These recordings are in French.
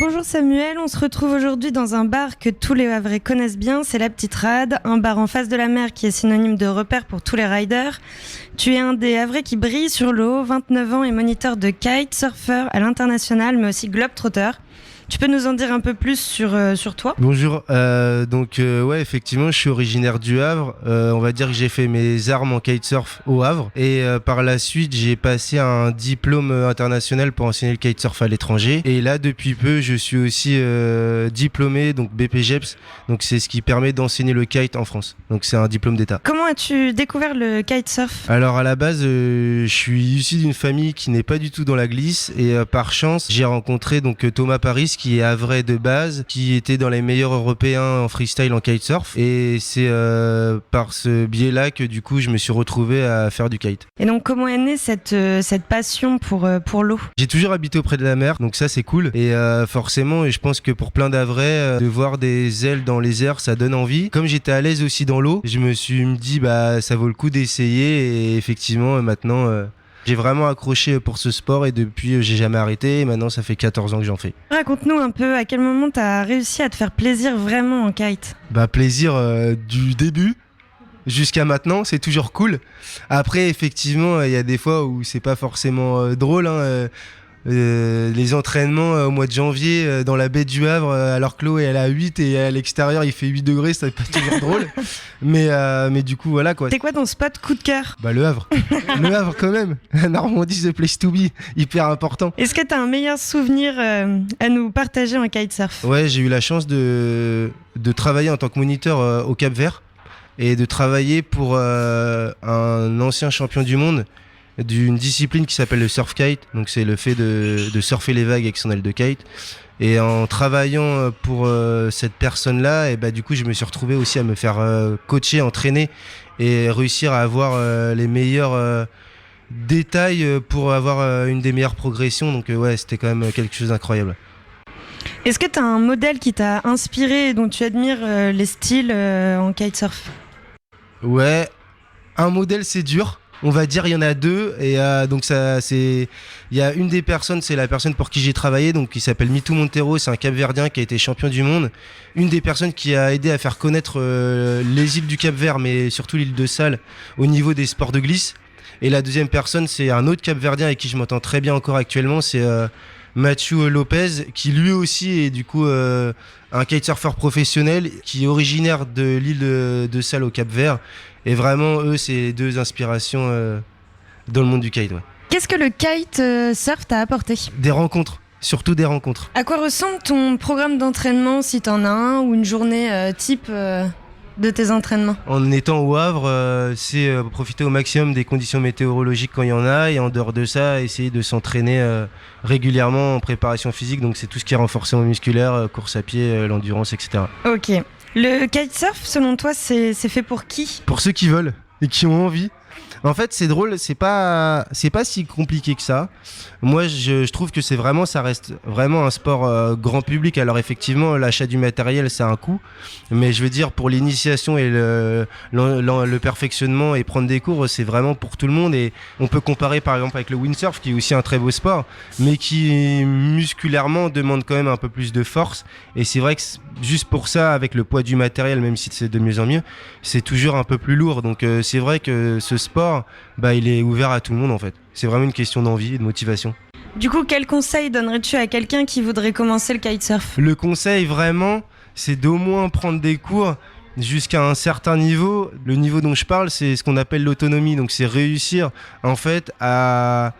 Bonjour Samuel, on se retrouve aujourd'hui dans un bar que tous les Havrais connaissent bien, c'est La Petite Rade, un bar en face de la mer qui est synonyme de repère pour tous les riders. Tu es un des Havrais qui brille sur l'eau, 29 ans et moniteur de kite, surfeur à l'international mais aussi globetrotter. Tu peux nous en dire un peu plus sur toi ? Bonjour, ouais, effectivement, je suis originaire du Havre. On va dire que j'ai fait mes armes en kitesurf au Havre. Et par la suite, j'ai passé un diplôme international pour enseigner le kitesurf à l'étranger. Et là, depuis peu, je suis aussi diplômé, donc BPGEPS. Donc c'est ce qui permet d'enseigner le kite en France. Donc c'est un diplôme d'État. Comment as-tu découvert le kitesurf ? Alors à la base, je suis issu d'une famille qui n'est pas du tout dans la glisse. Et par chance, j'ai rencontré donc Thomas Paris, qui est havrais de base, qui était dans les meilleurs européens en freestyle en kitesurf. Et c'est par ce biais-là que du coup je me suis retrouvé à faire du kite. Et donc comment est née cette passion pour l'eau ? J'ai toujours habité auprès de la mer, donc ça c'est cool. Et forcément, je pense que pour plein d'havrais, de voir des ailes dans les airs, ça donne envie. Comme j'étais à l'aise aussi dans l'eau, je me suis dit ça vaut le coup d'essayer. Et effectivement, maintenant... j'ai vraiment accroché pour ce sport et depuis j'ai jamais arrêté et maintenant ça fait 14 ans que j'en fais. Raconte-nous un peu à quel moment tu as réussi à te faire plaisir vraiment en kite ? Plaisir du début jusqu'à maintenant, c'est toujours cool. Après effectivement il y a des fois où c'est pas forcément drôle. Les entraînements au mois de janvier dans la baie du Havre alors que l'eau est à 8 et à l'extérieur il fait 8 degrés, c'est pas toujours drôle. Mais du coup voilà quoi. C'est quoi ton spot coup de cœur ? Le Havre. Le Havre quand même. Normandie, the place to be. Hyper important. Est-ce que tu as un meilleur souvenir à nous partager en kitesurf ? Ouais, j'ai eu la chance de travailler en tant que moniteur au Cap-Vert et de travailler pour un ancien champion du monde d'une discipline qui s'appelle le surf kite. Donc c'est le fait de surfer les vagues avec son aile de kite. Et en travaillant pour cette personne-là, et du coup je me suis retrouvé aussi à me faire coacher, entraîner et réussir à avoir les meilleurs détails pour avoir une des meilleures progressions. Donc ouais, c'était quand même quelque chose d'incroyable. Est-ce que tu as un modèle qui t'a inspiré et dont tu admires les styles en kitesurf ? Ouais, un modèle c'est dur. On va dire il y en a deux et donc ça c'est il y a une des personnes, c'est la personne pour qui j'ai travaillé, donc qui s'appelle Mitou Montero, c'est un Cap-Verdien qui a été champion du monde, une des personnes qui a aidé à faire connaître les îles du Cap-Vert mais surtout l'île de Sal au niveau des sports de glisse. Et la deuxième personne, c'est un autre Cap-Verdien avec qui je m'entends très bien encore actuellement, c'est Mathieu Lopez, qui lui aussi est du coup un kitesurfer professionnel qui est originaire de l'île de Sal au Cap-Vert. Et vraiment, eux, c'est deux inspirations dans le monde du kite. Ouais. Qu'est-ce que le kite surf t'a apporté ? Des rencontres, surtout des rencontres. À quoi ressemble ton programme d'entraînement, si t'en as un, ou une journée type de tes entraînements ? En étant au Havre, c'est profiter au maximum des conditions météorologiques quand il y en a, et en dehors de ça, essayer de s'entraîner régulièrement en préparation physique. Donc c'est tout ce qui est renforcement musculaire, course à pied, l'endurance, etc. Ok. Le kitesurf, selon toi, c'est fait pour qui ? Pour ceux qui veulent et qui ont envie. En fait, c'est drôle, c'est pas si compliqué que ça. Moi, je trouve que ça reste vraiment un sport grand public. Alors effectivement, l'achat du matériel, c'est un coût. Mais je veux dire, pour l'initiation et le perfectionnement et prendre des cours, c'est vraiment pour tout le monde. Et on peut comparer par exemple avec le windsurf, qui est aussi un très beau sport, mais qui musculairement demande quand même un peu plus de force. Et c'est vrai que juste pour ça, avec le poids du matériel, même si c'est de mieux en mieux, c'est toujours un peu plus lourd. Donc c'est vrai que ce sport, il est ouvert à tout le monde en fait. C'est vraiment une question d'envie et de motivation. Du coup, quel conseil donnerais-tu à quelqu'un qui voudrait commencer le kitesurf ? Le conseil vraiment, c'est d'au moins prendre des cours jusqu'à un certain niveau. Le niveau dont je parle, c'est ce qu'on appelle l'autonomie. Donc c'est réussir en fait à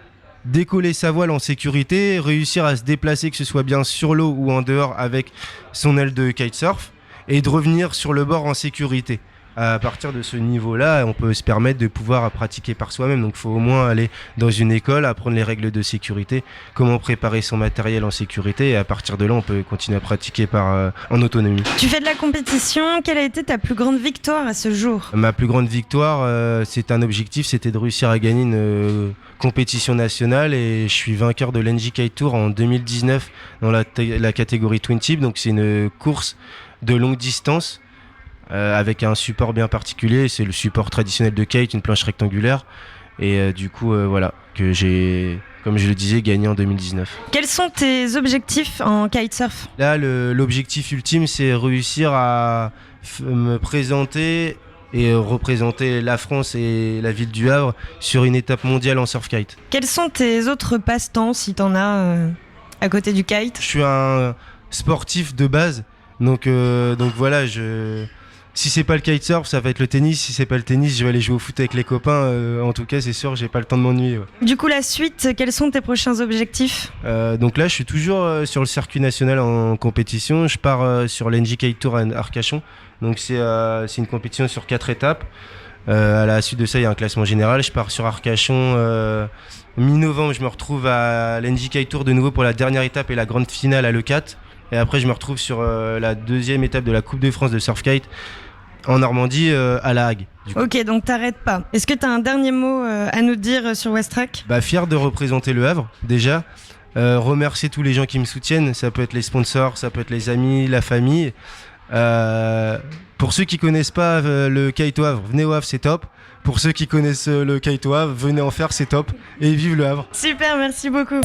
décoller sa voile en sécurité, réussir à se déplacer, que ce soit bien sur l'eau ou en dehors avec son aile de kitesurf, et de revenir sur le bord en sécurité. À partir de ce niveau-là, on peut se permettre de pouvoir pratiquer par soi-même. Donc il faut au moins aller dans une école, apprendre les règles de sécurité, comment préparer son matériel en sécurité, et à partir de là, on peut continuer à pratiquer en autonomie. Tu fais de la compétition, quelle a été ta plus grande victoire à ce jour ? Ma plus grande victoire, c'est un objectif, c'était de réussir à gagner une compétition nationale, et je suis vainqueur de l'NJ Kite Tour en 2019 dans la catégorie Twin Tip. Donc c'est une course de longue distance avec un support bien particulier. C'est le support traditionnel de kite, une planche rectangulaire, et du coup voilà, que j'ai comme je le disais, gagner en 2019. Quels sont tes objectifs en kitesurf? Là, l'objectif ultime, c'est réussir à me présenter et représenter la France et la ville du Havre sur une étape mondiale en surf kite. Quels sont tes autres passe-temps, si t'en as, à côté du kite? Je suis un sportif de base, donc voilà, si c'est pas le kitesurf, ça va être le tennis. Si c'est pas le tennis, je vais aller jouer au foot avec les copains. En tout cas, c'est sûr, j'ai pas le temps de m'ennuyer. Ouais. Du coup, la suite, quels sont tes prochains objectifs? Donc là, je suis toujours sur le circuit national en compétition. Je pars sur l'NJ Kite Tour à Arcachon. Donc c'est une compétition sur 4 étapes. À la suite de ça, il y a un classement général. Je pars sur Arcachon. Mi-novembre, je me retrouve à l'NJ Kite Tour de nouveau pour la dernière étape et la grande finale à l'E4. Et après, je me retrouve sur la deuxième étape de la Coupe de France de surf kite en Normandie, à La Hague. Ok, donc t'arrêtes pas. Est-ce que t'as un dernier mot à nous dire sur Westrack? Fier de représenter le Havre, déjà. Remercier tous les gens qui me soutiennent. Ça peut être les sponsors, ça peut être les amis, la famille. Pour ceux qui connaissent pas le kite au Havre, venez au Havre, c'est top. Pour ceux qui connaissent le kite au Havre, venez en faire, c'est top. Et vive le Havre. Super, merci beaucoup.